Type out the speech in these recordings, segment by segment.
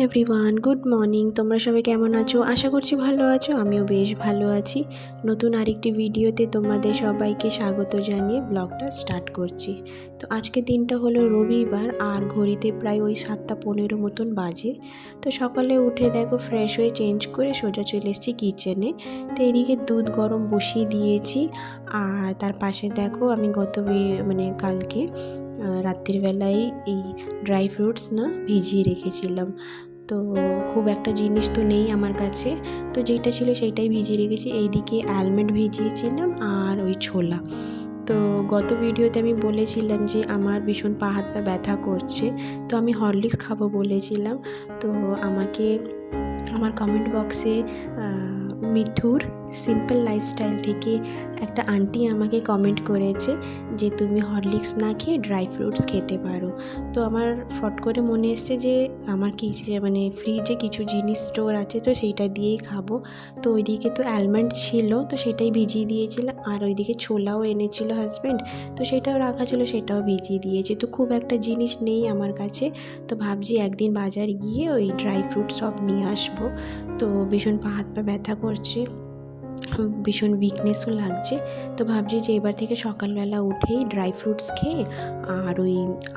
Everyone, good morning. তোমরা সবাই কেমন আছো? আশা করছি ভালো আছো। আমিও বেশ ভালো আছি। নতুন আরেকটি ভিডিওতে তোমাদের সবাইকে স্বাগত জানিয়ে ব্লগটা স্টার্ট করছি। তো আজকের দিনটা হলো রবিবার, আর ঘড়িতে প্রায় ওই 7:15 মতন বাজে। তো সকালে উঠে দেখো ফ্রেশ হয়ে চেঞ্জ করে সোজা চলে এসেছি কিচেনে। তো এদিকে দুধ গরম বসিয়ে দিয়েছি, আর তার পাশে দেখো আমি কালকে রাত্রিবেলায় এই ড্রাই ফ্রুটস ভিজিয়ে রেখেছিলাম। তো খুব একটা জিনিস তো নেই আমার কাছে, তো যেটা ছিল সেইটাই ভিজিয়ে রেখেছি। এইদিকে অ্যালমন্ড ভিজিয়েছিলাম আর ওই ছোলা। তো গত ভিডিওতে আমি বলেছিলাম যে আমার ভীষণ পা হাত পা ব্যথা করছে, তো আমি হরলিক্স খাবো বলেছিলাম। তো আমাকে আমার কমেন্ট বক্সে মিঠুর সিম্পল লাইফস্টাইল থেকে একটা আন্টি আমাকে কমেন্ট করেছে যে তুমি হরলিক্স না খেয়ে ড্রাই ফ্রুটস খেতে পারো। তো আমার ফট করে মনে এসছে যে আমার ফ্রিজে কিছু জিনিস স্টোর আছে, তো সেইটা দিয়েই খাবো। তো ওইদিকে তো অ্যালমন্ড ছিল, তো সেটাই ভিজিয়ে দিয়েছিলাম, আর ওইদিকে ছোলাও এনেছিল হাজব্যান্ড, তো সেটাও রাখা ছিল, সেটাও ভিজিয়ে দিয়েছি। তো খুব একটা জিনিস নেই আমার কাছে, তো ভাবছি একদিন বাজার গিয়ে ওই ড্রাই ফ্রুট সব নিয়ে আসবো। তো ভীষণ পা হাত পা ব্যথা করছে, ভীষণ উইকনেসও লাগছে। তো ভাবছি যে এবার থেকে সকালবেলা উঠেই ড্রাই ফ্রুটস খেয়ে আর ওই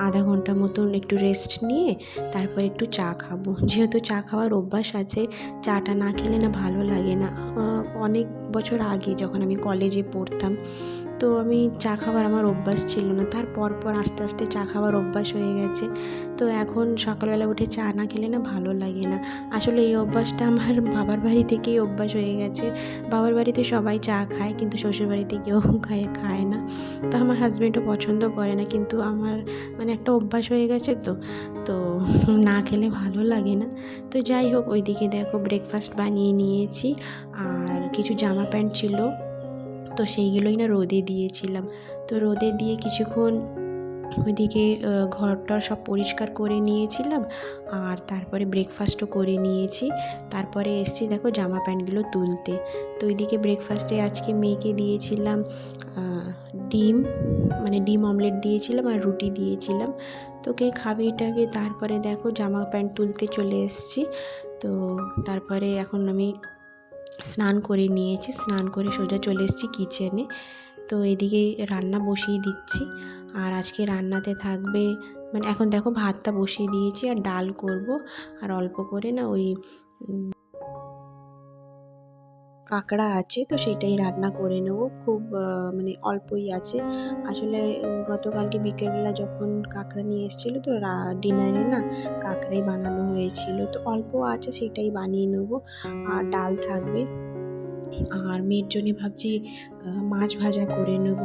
আধা ঘন্টা মতন একটু রেস্ট নিয়ে তারপর একটু চা খাবো। যেহেতু চা খাওয়ার অভ্যাস আছে, চাটা না খেলে না ভালো লাগে না। অনেক বছর আগে যখন আমি কলেজে পড়তাম, তো আমি চা খাওয়ার আমার অভ্যাস ছিল না, তারপর আস্তে আস্তে চা খাওয়ার অভ্যাস হয়ে গেছে। তো এখন সকালবেলা উঠে চা না খেলে না ভালো লাগে না। আসলে এই অভ্যাসটা আমার বাবার বাড়ি থেকেই অভ্যাস হয়ে গেছে। বাবার বাড়িতে সবাই চা খায়, কিন্তু শ্বশুরবাড়িতে কেউ খায় না। তো আমার হাজব্যান্ডও পছন্দ করে না, কিন্তু আমার একটা অভ্যাস হয়ে গেছে। তো না খেলে ভালো লাগে না। তো যাই হোক, ওইদিকে দেখো ব্রেকফাস্ট বানিয়ে নিয়েছি, আর কিছু জামা প্যান্ট ছিল, তো সেইগুলোই রোদে দিয়েছিলাম। তো রোদে দিয়ে কিছুক্ষণ ওইদিকে ঘরটা সব পরিষ্কার করে নিয়েছিলাম, আর তারপরে ব্রেকফাস্টও করে নিয়েছি। তারপরে এসছি দেখো জামা প্যান্টগুলো তুলতে। তো ওইদিকে ব্রেকফাস্টে আজকে মেয়েকে দিয়েছিলাম ডিম অমলেট দিয়েছিলাম, আর রুটি দিয়েছিলাম। তোকে খাবি টাবি, তারপরে দেখো জামা প্যান্ট তুলতে চলে এসছি। তো তারপরে এখন আমি স্নান করে নিয়েছি, স্নান করে সোজা চলে এসেছি কিচেনে। তো এদিকে রান্না বসিয়ে দিচ্ছি, আর আজকে রান্নাতে থাকবে এখন দেখো ভাতটা বসিয়ে দিয়েছি, আর ডাল করব, আর অল্প করে ওই কাঁকড়া আছে, তো সেটাই রান্না করে নেব। খুব অল্পই আছে। আসলে গতকালকে বিকেলবেলা যখন কাঁকড়া নিয়ে এসেছিলো, তো ডিনারে কাঁকড়াই বানানো হয়েছিল, তো অল্প আছে, সেটাই বানিয়ে নেব। আর ডাল থাকবে, আর মেয়ের জন্যে ভাবছি মাছ ভাজা করে নেব,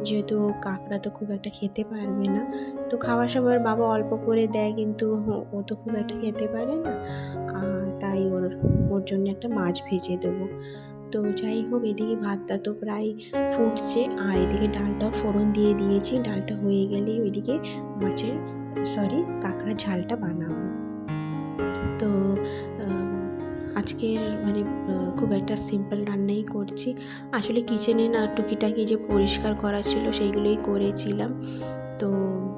যেহেতু কাঁকড়া তো খুব একটা খেতে পারবে না। তো খাওয়ার সময় বাবা অল্প করে দেয়, কিন্তু ও তো খুব একটা খেতে পারে না, তাই ওর জন্য একটা মাছ ভেজে দেবো। তো যাই হোক, এদিকে ভাতটা তো প্রায় ফুটছে, আর এদিকে ডালটাও ফোড়ন দিয়ে দিয়েছি। ডালটা হয়ে গেলেই ওইদিকে কাঁকড়ার ঝালটা বানাবো। তো আজকের খুব একটা সিম্পল রান্নাই করছি। আসলে কিচেনে টুকিটাকি যে পরিষ্কার করা ছিল সেইগুলোই করেছিলাম। তো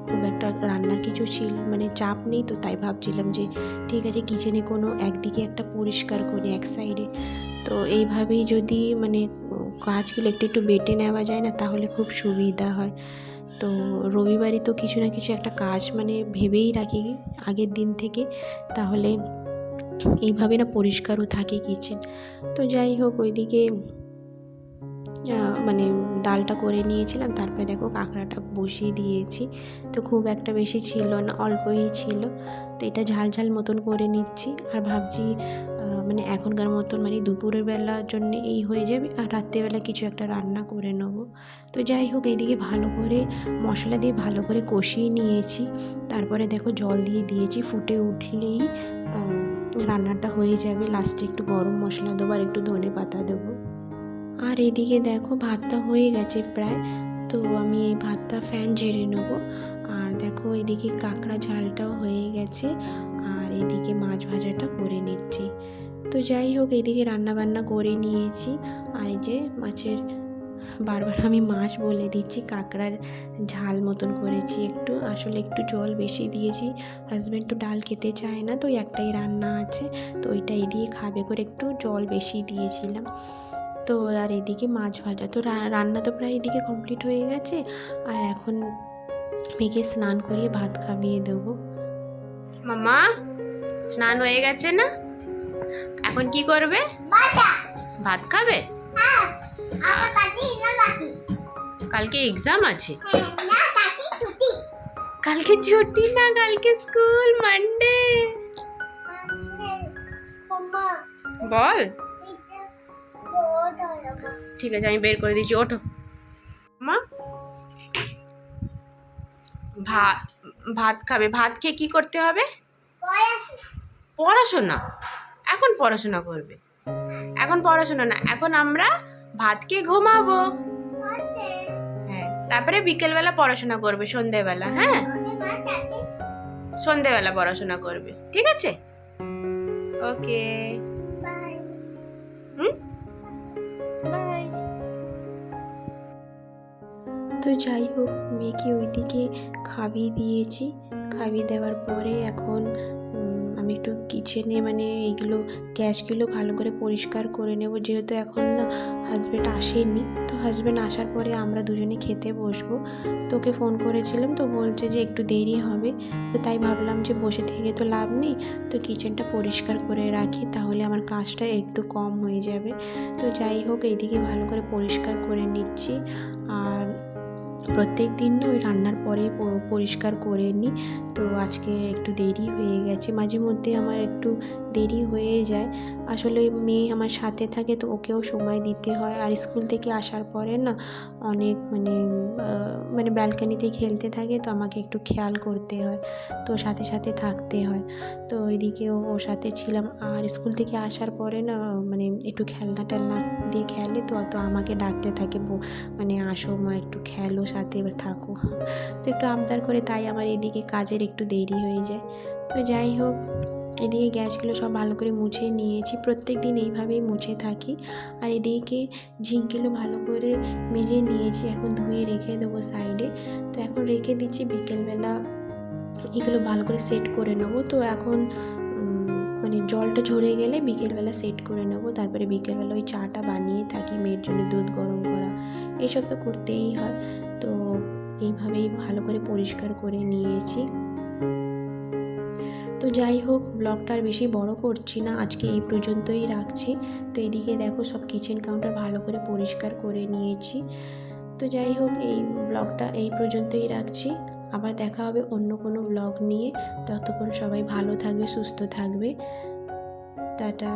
খুব একটা রান্নার কিছু চাপ নেই, তো তাই ভাবছিলাম যে ঠিক আছে কিচেনে কোনো একদিকে একটা পরিষ্কার করি, এক সাইডে। তো এইভাবেই যদি কাজগুলো একটু একটু বেটে নেওয়া যায় না, তাহলে খুব সুবিধা হয়। তো রবিবারই তো কিছু না কিছু একটা কাজ ভেবেই রাখি আগের দিন থেকে, তাহলে এইভাবে পরিষ্কারও থাকে কিচেন। তো যাই হোক, ওইদিকে ডালটা করে নিয়েছিলাম, তারপরে দেখো কাঁকড়াটা বসিয়ে দিয়েছি। তো খুব একটা বেশি ছিল না, অল্পই ছিল। তো এটা ঝাল ঝাল মতন করে নিচ্ছি, আর ভাবছি এখনকার মতন দুপুরের বেলার জন্য এই হয়ে যাবে, আর রাত্রেবেলা কিছু একটা রান্না করে নেবো। তো যাই হোক, এইদিকে ভালো করে মশলা দিয়ে ভালো করে কষিয়ে নিয়েছি। তারপরে দেখো জল দিয়ে দিয়েছি, ফুটে উঠলেই রান্নাটা হয়ে যাবে। লাস্টে একটু গরম মশলা দেবো, আর একটু ধনে পাতা দেবো। আর এদিকে দেখো ভাতটা হয়ে গেছে প্রায়, তো আমি এই ভাতটা ফ্যান ঝেড়ে নেবো। আর দেখো এদিকে কাঁকড়া ঝালটাও হয়ে গেছে, আর এদিকে মাছ ভাজাটা করে নিচ্ছি। তো যাই হোক, এদিকে রান্না বান্না করে নিয়েছি, আর এই যে মাছের বারবার আমি মাছ বলে দিচ্ছি, কাঁকড়ার ঝাল মতন করেছি একটু, আসলে একটু জল বেশি দিয়েছি। হাজব্যান্ড তো ডাল খেতে চায় না, তো একটাই রান্না আছে, তো ওইটাই দিয়ে খাবে করে একটু জল বেশি দিয়েছিলাম। তো আর এদিকে মাছ ভাজা, তো রান্না তো প্রায় এদিকে কমপ্লিট হয়ে গেছে। আর এখন মেয়েকে স্নান করিয়ে ভাত খাইয়ে দেবো। মামা স্নান হয়ে গেছে না? এখন কি করবে? ভাত খাবে? কালকে এক্সাম আছে। কালকে ছুটি না, কালকে স্কুল, মানডে। বল। ঠিক আছে, আমি বের করে দিচ্ছি, ওঠো। মা ভাত ভাত খাবে। ভাত খেয়ে কি করতে হবে? পড়াশোনা। এখন পড়াশোনা করবে? এখন পড়াশোনা না, এখন আমরা ভাত খেয়ে ঘুমাবো। হ্যাঁ, তারপরে বিকেলবেলা পড়াশোনা করবে, সন্ধেবেলা। হ্যাঁ, সন্ধেবেলা পড়াশোনা করবে, ঠিক আছে? ওকে। বাই। তো যাই হোক, মেয়েকে ওইদিকে খাইয়ে দিয়েছি। খাইয়ে দেওয়ার পরে এখন আমি একটু কিচেনে মানে এইগুলো গ্যাসগুলো ভালো করে পরিষ্কার করে নেব, যেহেতু এখন না হাজব্যান্ড আসেনি। তো হাজব্যান্ড আসার পরে আমরা দুজনে খেতে বসবো। তোকে ফোন করেছিলাম, তো বলছে যে একটু দেরি হবে, তো তাই ভাবলাম যে বসে থেকে তো লাভ নেই, তো কিচেনটা পরিষ্কার করে রাখি, তাহলে আমার কাজটা একটু কম হয়ে যাবে। তো যাই হোক, এইদিকে ভালো করে পরিষ্কার করে নিচ্ছি। আর প্রত্যেক দিন না ওই রান্নার পরেই পরিষ্কার করে নিই। তো আজকে একটু দেরি হয়ে গেছে, মাঝে মধ্যে আমার একটু দেরি হয়ে যায়। আসলে মেয়ে আমার সাথে থাকে, তো ওকেও সময় দিতে হয়। আর স্কুল থেকে আসার পরে না অনেক মানে ব্যালকানিতে খেলতে থাকে, তো আমাকে একটু খেয়াল করতে হয়, তো সাথে সাথে থাকতে হয়। তো ওইদিকে ওর সাথে ছিলাম। আর স্কুল থেকে আসার পরে না মানে একটু খেলনা টেলনা দিয়ে খেলে, তো আমাকে ডাকতে থাকে, মানে আসো মা একটু খেলো, সাথে থাকো। তো একটু আবদার করে, তাই আমার এদিকে কাজের একটু দেরি হয়ে যায়। তো যাই হোক, এদিকে গ্যাসগুলো সব ভালো করে মুছে নিয়েছি, প্রত্যেক দিন এইভাবেই মুছে থাকি। আর এদিকে ঝিঙ্কগুলো ভালো করে মেজে নিয়েছি, এখন ধুয়ে রেখে দেবো সাইডে। তো এখন রেখে দিচ্ছি, বিকেলবেলা এগুলো ভালো করে সেট করে নেবো। তো এখন মানে জলটা ঝরে গেলে বিকেলবেলা সেট করে নেবো, তারপরে বিকেলবেলা ওই চাটা বানিয়ে থাকি, মেয়ের জন্য দুধ গরম করা, এইসব তো করতেই হয়। তো এইভাবেই ভালো করে পরিষ্কার করে নিয়েছি। তো যাই হোক, ব্লগটা আর বেশি বড় করছি না, আজকে এই পর্যন্তই রাখছি। তো এদিকে দেখো, সব কিচেন কাউন্টার ভালো করে পরিষ্কার করে নিয়েছি। তো যাই হোক, এই ব্লগটা এই পর্যন্তই রাখছি। আবার দেখা হবে অন্য কোনো ব্লগ নিয়ে। ততক্ষণ সবাই ভালো থাকবে, সুস্থ থাকবে। টাটা।